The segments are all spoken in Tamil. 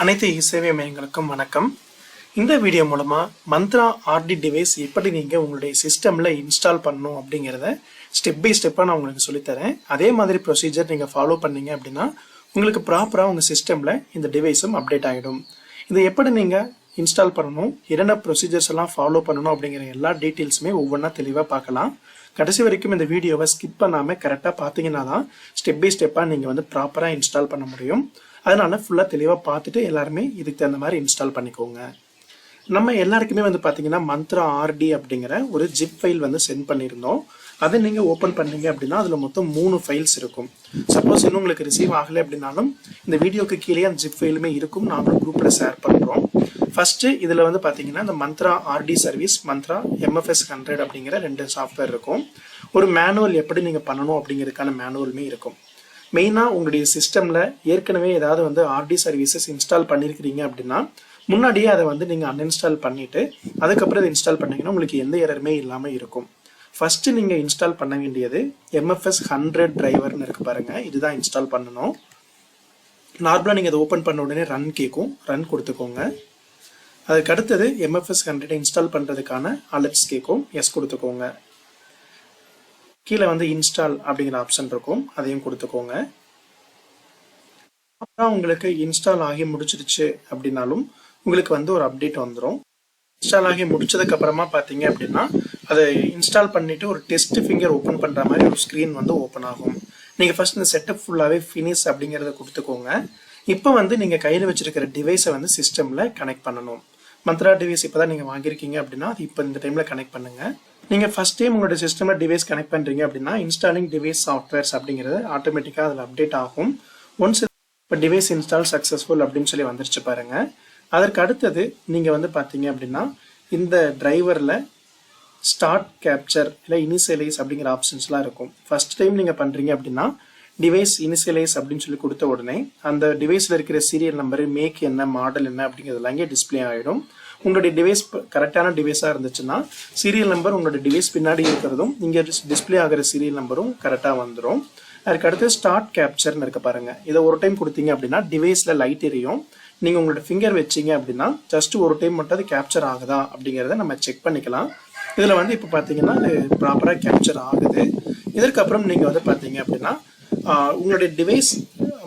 அனைத்து eSevai மையங்களுக்கும் வணக்கம். இந்த வீடியோ மூலமா மந்த்ரா ஆர்டி டிவைஸ் எப்படி நீங்க உங்களுடைய சிஸ்டம்ல இன்ஸ்டால் பண்ணணும் அப்படிங்கறத ஸ்டெப் பை ஸ்டெப்பா நான் உங்களுக்கு சொல்லித் தரேன். அதே மாதிரி ப்ரொசீஜர் நீங்க ஃபாலோ பண்ணீங்க அப்படின்னா உங்களுக்கு ப்ராப்பரா உங்க சிஸ்டம்ல இந்த டிவைஸும் அப்டேட் ஆகிடும். இதை எப்படி நீங்க இன்ஸ்டால் பண்ணணும், என்னென்ன ப்ரொசீஜர்ஸ் எல்லாம் ஃபாலோ பண்ணணும் அப்படிங்கிற எல்லா டீட்டெயில்ஸுமே ஒவ்வொன்றா தெளிவாக பார்க்கலாம். கடைசி வரைக்கும் இந்த வீடியோவை ஸ்கிப் பண்ணாமல் கரெக்டாக பார்த்தீங்கன்னா தான் ஸ்டெப் பை ஸ்டெப்பாக நீங்கள் ப்ராப்பராக இன்ஸ்டால் பண்ண முடியும். அதனால ஃபுல்லாக தெளிவாக பார்த்துட்டு எல்லாருமே இதுக்கு தகுந்த மாதிரி இன்ஸ்டால் பண்ணிக்கோங்க. நம்ம எல்லாருக்குமே பார்த்தீங்கன்னா மந்த்ரா ஆர்டி அப்படிங்கிற ஒரு ஜிப் ஃபைல் சென்ட் பண்ணியிருந்தோம். அதை நீங்கள் ஓப்பன் பண்ணீங்க அப்படின்னா அதில் மொத்தம் 3 ஃபைல்ஸ் இருக்கும். சப்போஸ் இன்னும் உங்களுக்கு ரிசீவ் ஆகலை அப்படின்னாலும் இந்த வீடியோக்கு கீழே அந்த ஜிப் ஃபைலுமே இருக்கும். நாங்களும் குரூப்பில் ஷேர் பண்ணுறோம். ஃபர்ஸ்ட் இதில் பார்த்தீங்கன்னா இந்த Mantra RT service, Mantra MFS 100 அப்படிங்கிற 2 சாஃப்ட்வேர் இருக்கும். ஒரு மேனுவல் எப்படி நீங்கள் பண்ணணும் அப்படிங்கிறதுக்கான மேனுவலுமே இருக்கும். மெயினாக உங்களுடைய சிஸ்டமில் ஏற்கனவே ஏதாவது ஆர்டி சர்வீசஸ் இன்ஸ்டால் பண்ணியிருக்கிறீங்க அப்படின்னா முன்னாடியே அதை நீங்கள் அன்இன்ஸ்டால் பண்ணிவிட்டு அதுக்கப்புறம் அதை இன்ஸ்டால் பண்ணிங்கன்னா உங்களுக்கு எந்த எரருமே இல்லாமல் இருக்கும். ஃபஸ்ட்டு நீங்கள் இன்ஸ்டால் பண்ண வேண்டியது MFS 100 டிரைவர்னு இருக்கு பாருங்கள். இதுதான் இன்ஸ்டால் பண்ணணும். நார்மலாக நீங்கள் அதை ஓப்பன் பண்ண உடனே ரன் கேட்கும், ரன் கொடுத்துக்கோங்க. அதுக்கு அடுத்தது MFS 100 இன்ஸ்டால் பண்ணுறதுக்கான அலர்ட்ஸ் கேட்கும், எஸ் கொடுத்துக்கோங்க. கீழே இன்ஸ்டால் அப்படிங்கிற ஆப்ஷன் இருக்கும், அதையும் கொடுத்துக்கோங்க. அப்புறம் உங்களுக்கு இன்ஸ்டால் ஆகி முடிச்சிருச்சு அப்படின்னாலும் உங்களுக்கு ஒரு அப்டேட் வந்துடும். இன்ஸ்டால் ஆகி முடிச்சதுக்கு அப்புறமா பார்த்தீங்க அப்படின்னா அதை இன்ஸ்டால் பண்ணிட்டு ஒரு டெஸ்ட் ஃபிங்கர் ஓப்பன் பண்ணுற மாதிரி ஒரு ஸ்க்ரீன் ஓப்பன் ஆகும். நீங்கள் ஃபர்ஸ்ட் இந்த செட்டப் ஃபுல்லாகவே ஃபினிஷ் அப்படிங்கிறத கொடுத்துக்கோங்க. இப்போ நீங்கள் கையில் வச்சிருக்கிற டிவைஸை சிஸ்டமில் கனெக்ட் பண்ணணும். மந்த்ரா டிவைஸ் இப்போ தான் நீங்கள் வாங்கியிருக்கீங்க அப்படின்னா அது இப்போ இந்த டைமில் கனெக்ட் பண்ணுங்கள். நீங்கள் ஃபர்ஸ்ட் டைம் உங்களோட சிஸ்டமில் டிவைஸ் கனெக்ட் பண்ணுறீங்க அப்படின்னா இன்ஸ்டாலிங் டிவைஸ் சாஃப்ட்வேர்ஸ் அப்படிங்கிறது ஆட்டோமேட்டிக்காக அதில் அப்டேட் ஆகும். ஒன்ஸ் இப்போ டிவைஸ் இன்ஸ்டால் சக்ஸஸ்ஃபுல் அப்படின்னு சொல்லி வந்துருச்சு பாருங்கள். அதற்கு அடுத்தது நீங்கள் பார்த்தீங்க அப்படின்னா இந்த டிரைவரில் ஸ்டார்ட் கேப்சர் இல்லை இனிஷியலைஸ் அப்படிங்கிற ஆப்ஷன்ஸ்லாம் இருக்கும். ஃபர்ஸ்ட் டைம் நீங்கள் பண்ணுறீங்க அப்படின்னா டிவைஸ் இனிஷியலைஸ் அப்படின்னு சொல்லி கொடுத்த உடனே அந்த டிவைஸில் இருக்கிற சீரியல் நம்பரு, மேக் என்ன, மாடல் என்ன அப்படிங்கிறதுலாம் இங்கே டிஸ்பிளே ஆகிடும். உங்களுடைய டிவைஸ் கரெக்டான டிவைஸாக இருந்துச்சுன்னா சீரியல் நம்பர் உங்களுடைய டிவைஸ் பின்னாடி இருக்கிறதும் இங்கே டிஸ்பிளே ஆகிற சீரியல் நம்பரும் கரெக்டாக வந்துடும். அதுக்கு அடுத்து ஸ்டார்ட் கேப்சர்னு இருக்க பாருங்க. இதை ஒரு டைம் கொடுத்தீங்க அப்படின்னா டிவைஸில் லைட் எரியும். நீங்கள் உங்களோட ஃபிங்கர் வச்சிங்க அப்படின்னா ஜஸ்ட் ஒரு டைம் மட்டும் அது கேப்சர் ஆகுதா அப்படிங்கிறத நம்ம செக் பண்ணிக்கலாம். இதில் இப்போ பார்த்தீங்கன்னா அது ப்ராப்பராக கேப்சர் ஆகுது. இதற்கப்புறம் நீங்கள் பார்த்தீங்க அப்படின்னா உங்களுடைய டிவைஸ்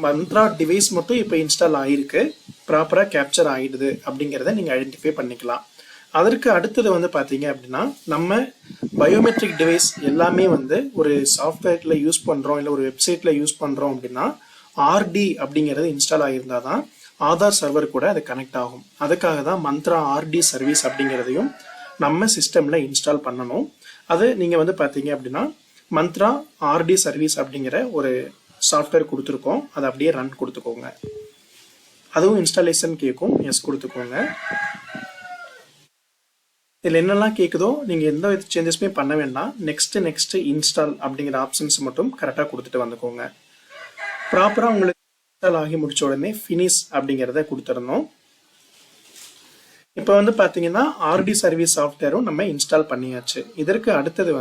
மந்த்ரா டிவைஸ் மட்டும் இப்போ இன்ஸ்டால் ஆகிருக்கு, ப்ராப்பராக கேப்சர் ஆகிடுது அப்படிங்கிறத நீங்கள் ஐடென்டிஃபை பண்ணிக்கலாம். அதற்கு அடுத்தது பார்த்தீங்க அப்படின்னா நம்ம பயோமெட்ரிக் டிவைஸ் எல்லாமே ஒரு சாஃப்ட்வேரில் யூஸ் பண்ணுறோம் இல்லை ஒரு வெப்சைட்டில் யூஸ் பண்ணுறோம் அப்படின்னா ஆர்டி அப்படிங்கிறது இன்ஸ்டால் ஆகியிருந்தால் தான் ஆதார் சர்வர் கூட அது கனெக்ட் ஆகும். அதுக்காக தான் மந்த்ரா ஆர்டி சர்வீஸ் அப்படிங்கிறதையும் நம்ம சிஸ்டமில் இன்ஸ்டால் பண்ணணும். அது நீங்கள் பார்த்தீங்க அப்படின்னா மந்த்ரா ஆர்டி சர்வீஸ் அப்படிங்கிற ஒரு சாஃப்ட்வேர் கொடுத்துருக்கோம், அதை அப்படியே ரன் கொடுத்துக்கோங்க. அதுவும் இன்ஸ்டாலேஷன் கேட்கும், எஸ் கொடுத்துக்கோங்க. இதில் என்னெல்லாம் கேட்குதோ நீங்கள் எந்த வித சேஞ்சஸுமே பண்ண வேண்டாம். நெக்ஸ்ட் இன்ஸ்டால் அப்படிங்கிற ஆப்ஷன்ஸ் மட்டும் கரெக்டாக கொடுத்துட்டு வந்துக்கோங்க. ப்ராப்பராக உங்களுக்கு இன்ஸ்டால் ஆகி முடிச்ச உடனே ஃபினிஷ் அப்படிங்கிறத கொடுத்துடணும். இப்போ பார்த்தீங்கன்னா ஆர்டி சர்வீஸ் சாஃப்ட்வேரும் நம்ம இன்ஸ்டால் பண்ணியாச்சு. இதற்கு அடுத்தது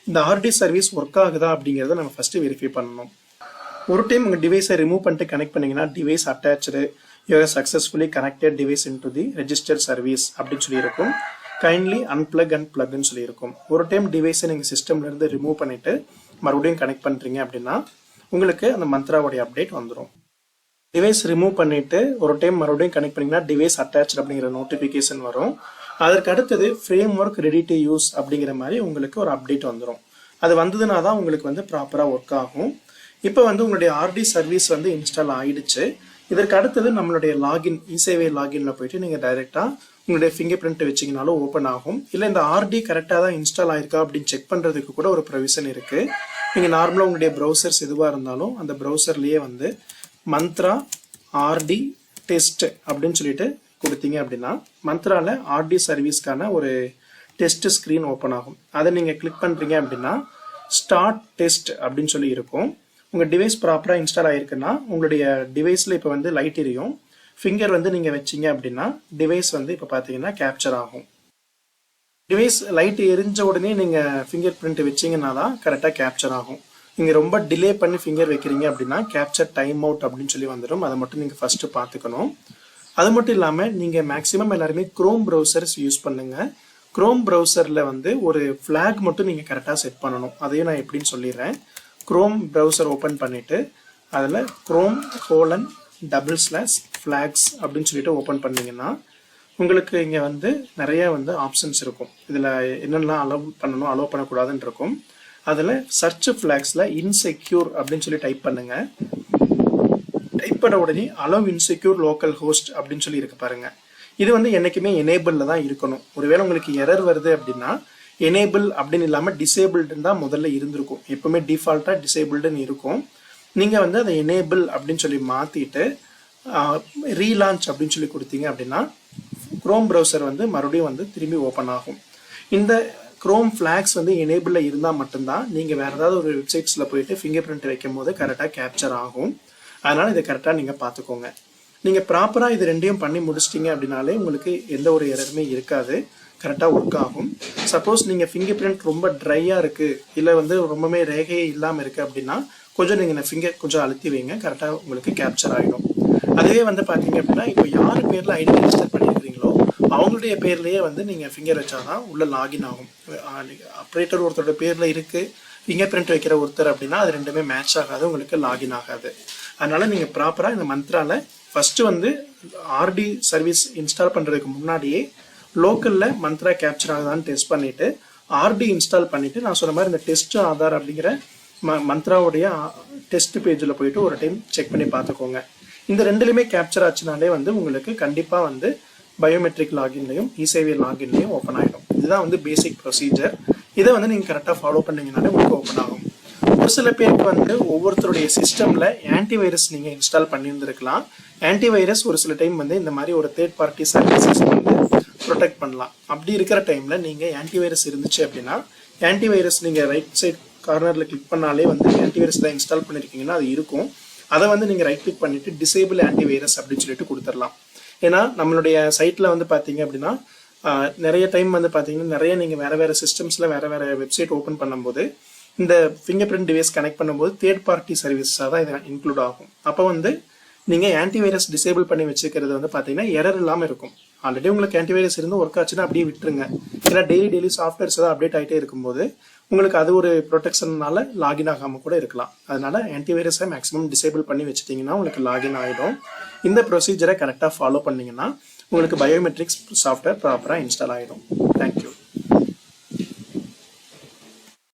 இந்த ஆர்டி சர்வீஸ் ஒர்க் ஆகுதா அப்படிங்கிறத நம்ம ஃபர்ஸ்ட் வெரிஃபை பண்ணணும். ஒரு டைம் உங்கள் டிவைஸை ரிமூவ் பண்ணிட்டு கனெக்ட் பண்ணீங்கன்னா device attach you are successfully connected device into the registered service அப்படின்னு சொல்லி இருக்கும். கைண்ட்லி அன்பிளக் அண்ட் பிளக்னு சொல்லி இருக்கும். ஒரு டைம் டிவைஸை நீங்கள் சிஸ்டம்ல இருந்து ரிமூவ் பண்ணிட்டு மறுபடியும் கனெக்ட் பண்ணுறீங்க அப்படின்னா உங்களுக்கு அந்த மந்த்ராவுடைய அப்டேட் வந்துடும். டிவைஸ் ரிமூவ் பண்ணிட்டு ஒரு டைம் மறுபடியும் கனெக்ட் பண்ணீங்கன்னா டிவைஸ் அட்டாச் அப்படிங்கிற நோட்டிஃபிகேஷன் வரும். அதற்கு அடுத்தது frame work ready to use அப்படிங்கிற மாதிரி உங்களுக்கு ஒரு அப்டேட் வந்துடும். அது வந்ததுனா தான் உங்களுக்கு ப்ராப்பராக ஒர்க் ஆகும். இப்போ உங்களுடைய ஆர்டி சர்வீஸ் இன்ஸ்டால் ஆயிடுச்சு. இதற்கு அடுத்தது நம்மளுடைய லாகின் eSevai லாகின்ல போயிட்டு நீங்கள் டைரெக்டாக உங்களுடைய ஃபிங்கர் பிரிண்ட் வச்சிங்கனாலும் ஓப்பன் ஆகும். இல்லை இந்த ஆர்டி கரெக்டாக தான் இன்ஸ்டால் ஆயிருக்கா அப்படின்னு செக் பண்ணுறதுக்கு கூட ஒரு ப்ரொவிஷன் இருக்குது. நீங்கள் நார்மலாக உங்களுடைய ப்ரௌசர்ஸ் எதுவாக இருந்தாலும் அந்த ப்ரௌசர்லேயே மந்த்ரா ஆர்டி டெஸ்ட் அப்படின்னு சொல்லிட்டு கொடுத்தீங்க அப்படின்னா மந்த்ரால ஆர்டி சர்வீஸ்க்கான ஒரு டெஸ்ட் ஸ்க்ரீன் ஓப்பன் ஆகும். அதை நீங்கள் கிளிக் பண்ணுறீங்க அப்படின்னா ஸ்டார்ட் டெஸ்ட் அப்படின்னு சொல்லி இருக்கும். உங்கள் டிவைஸ் ப்ராப்பராக இன்ஸ்டால் ஆகிருக்குன்னா உங்களுடைய டிவைஸில் இப்போ லைட் எரியும். ஃபிங்கர் நீங்கள் வச்சிங்க அப்படின்னா டிவைஸ் இப்போ பார்த்தீங்கன்னா கேப்சர் ஆகும். டிவைஸ் லைட் எரிஞ்ச உடனே நீங்கள் ஃபிங்கர் பிரிண்ட் வச்சிங்கன்னா தான் கரெக்டாக கேப்சர் ஆகும். நீங்கள் ரொம்ப டிலே பண்ணி ஃபிங்கர் வைக்கிறீங்க அப்படின்னா கேப்சர் டைம் அவுட் அப்படின்னு சொல்லி வந்துடும். அதை மட்டும் நீங்கள் ஃபஸ்ட்டு பார்த்துக்கணும். அது மட்டும் இல்லாமல் நீங்கள் மேக்ஸிமம் எல்லாருமே குரோம் ப்ரௌசர்ஸ் யூஸ் பண்ணுங்க. குரோம் ப்ரௌசரில் வந்து ஒரு ஃப்ளாக் மட்டும் நீங்கள் கரெக்டாக செட் பண்ணணும். அதையும் நான் எப்படின்னு சொல்லிடுறேன். குரோம் ப்ரௌசர் ஓப்பன் பண்ணிவிட்டு அதில் chrome:/flags அப்படின்னு சொல்லிட்டு ஓப்பன் பண்ணிங்கன்னா உங்களுக்கு இங்கே வந்து நிறைய வந்து ஆப்ஷன்ஸ் இருக்கும். இதில் என்னென்னலாம் அலோவ் பண்ணணும் அலோவ் பண்ணக்கூடாதுன்னு இருக்கும். அதில் சர்ச் ஃப்ளாக்ஸில் இன்செக்யூர் அப்படின்னு சொல்லி டைப் பண்ணுங்கள். டைப் பண்ண உடனே அலோவ் இன்செக்யூர் லோக்கல் ஹோஸ்ட் அப்படின்னு சொல்லி இருக்கு பாருங்க. இது வந்து என்னைக்குமே எனேபிளில் தான் இருக்கணும். ஒருவேளை உங்களுக்கு எரர் வருது அப்படின்னா எனேபிள் அப்படின்னு இல்லாமல் டிசேபிள்டுன்னு தான் முதல்ல இருந்திருக்கும். எப்பவுமே டிஃபால்ட்டாக டிசேபிள்டுன்னு இருக்கும். நீங்கள் வந்து அதை எனேபிள் அப்படின்னு சொல்லி மாற்றிட்டு ரீலான்ச் அப்படின்னு சொல்லி கொடுத்தீங்க அப்படின்னா குரோம் ப்ரௌசர் வந்து மறுபடியும் வந்து திரும்பி ஓப்பன் ஆகும். இந்த குரோம் ஃப்ளாக்ஸ் வந்து எனேபிளில் இருந்தால் மட்டும்தான் நீங்கள் வேறு ஏதாவது ஒரு வெப்சைட்ஸில் போயிட்டு ஃபிங்கர் பிரிண்ட் வைக்கும் போது கரெக்டாக கேப்சர் ஆகும். அதனால் இதை கரெக்டாக நீங்கள் பார்த்துக்கோங்க. நீங்கள் ப்ராப்பராக இது ரெண்டையும் பண்ணி முடிச்சிட்டிங்க அப்படின்னாலே உங்களுக்கு எந்த ஒரு எரருமே இருக்காது, கரெக்டாக ஒர்க் ஆகும். சப்போஸ் நீங்கள் ஃபிங்கர் பிரிண்ட் ரொம்ப ட்ரையாக இருக்குது, இல்லை வந்து ரொம்பவே ரேகையே இல்லாமல் இருக்குது அப்படின்னா கொஞ்சம் நீங்கள் ஃபிங்கர் கொஞ்சம் அழுத்தி வைங்க, கரெக்டாக உங்களுக்கு கேப்சர் ஆகிடும். அதுவே வந்து பார்த்தீங்க அப்படின்னா இப்போ யார் பேரில் ஐடி ரெஜிஸ்டர் பண்ணியிருக்கிறீங்களோ அவங்களுடைய பேர்லேயே வந்து நீங்கள் ஃபிங்கர் வச்சாதான் உள்ள லாகின் ஆகும். ஆப்ரேட்டர் ஒருத்தரோட பேரில் இருக்குது, ஃபிங்கர் பிரிண்ட் வைக்கிற ஒருத்தர் அப்படின்னா அது ரெண்டுமே மேட்ச் ஆகாது, உங்களுக்கு லாகின் ஆகாது. அதனால் நீங்கள் ப்ராப்பராக இந்த மந்த்ராவில் ஃபஸ்ட்டு வந்து ஆர்டி சர்வீஸ் இன்ஸ்டால் பண்ணுறதுக்கு முன்னாடியே லோக்கலில் மந்த்ரா கேப்சர் ஆகுதான்னு டெஸ்ட் பண்ணிவிட்டு ஆர்டி இன்ஸ்டால் பண்ணிவிட்டு நான் சொன்ன மாதிரி இந்த டெஸ்ட் ஆதார் அப்படிங்கிற மந்த்ராவுடைய டெஸ்ட் பேஜில் போயிட்டு ஒரு டைம் செக் பண்ணி பார்த்துக்கோங்க. இந்த ரெண்டுலையுமே கேப்சர் ஆச்சுனாலே வந்து உங்களுக்கு கண்டிப்பாக வந்து பயோமெட்ரிக் லாகின்லையும் eSevai லாகின்லையும் ஓப்பன் ஆகிடும். இதுதான் வந்து பேசிக் ப்ரொசீஜர். இதை வந்து நீங்கள் கரெக்டாக ஃபாலோ பண்ணிங்கனாலே உங்களுக்கு ஓப்பன் ஆகும். ஒரு சில பேருக்கு வந்து ஒவ்வொருத்தருடைய சிஸ்டமில் ஆன்டிவைரஸ் நீங்கள் இன்ஸ்டால் பண்ணியிருந்துருக்கலாம். ஆன்டிவைரஸ் ஒரு சில டைம் வந்து இந்த மாதிரி ஒரு தேர்ட் பார்ட்டி சர்வீசஸ் வந்து ப்ரொடெக்ட் பண்ணலாம். அப்படி இருக்கிற டைமில் நீங்கள் ஆன்டிவைரஸ் இருந்துச்சு அப்படின்னா ஆன்டிவைரஸ் நீங்கள் ரைட் சைட் கார்னரில் கிளிக் பண்ணாலே வந்து ஆன்டிவைரஸ் தான் இன்ஸ்டால் பண்ணியிருக்கீங்கன்னா அது இருக்கும். அதை வந்து நீங்கள் ரைட் கிளிக் பண்ணிவிட்டு டிசேபிள் ஆன்டிவைரஸ் அப்படின்னு சொல்லிட்டு கொடுத்துடலாம். ஏன்னா நம்மளுடைய சைட்டில் வந்து பார்த்தீங்க அப்படின்னா நிறைய டைம் வந்து பார்த்தீங்கன்னா நிறைய நீங்கள் வேறு சிஸ்டம்ஸில் வேறு வெப்சைட் ஓப்பன் பண்ணும்போது இந்த ஃபிங்கர் பிரிண்ட் டிவைஸ் கனெக்ட் பண்ணும்போது தேர்ட் பார்ட்டி சர்வீஸாக தான் இது இன்க்ளூட் ஆகும். அப்போ வந்து நீங்கள் ஆன்டிவைரஸ் டிசேபிள் பண்ணி வச்சுக்கிறது வந்து பார்த்தீங்கன்னா எரர் இல்லாமல் இருக்கும். ஆல்ரெடி உங்களுக்கு ஆன்டிவைரஸ் இருந்து ஒர்க் ஆச்சுன்னா அப்படியே விட்டுருங்க. ஏன்னா டெய்லி சாஃப்ட்வேர்ஸ் ஏதாவது அப்டேட் ஆகிட்டே இருக்கும்போது உங்களுக்கு அது ஒரு ப்ரொடெக்ஷன்னால லாகின் ஆகாமல் கூட இருக்கலாம். அதனால ஆன்டிவைரஸை மேக்ஸிமம் டிசேபிள் பண்ணி வச்சுட்டிங்கன்னா உங்களுக்கு லாகின் ஆகிடும். இந்த ப்ரொசீஜரை கரெக்டாக ஃபாலோ பண்ணிங்கன்னா உங்களுக்கு பயோமெட்ரிக்ஸ் சாஃப்ட்வேர் ப்ராப்பராக இன்ஸ்டால் ஆகிடும். தேங்க்யூ.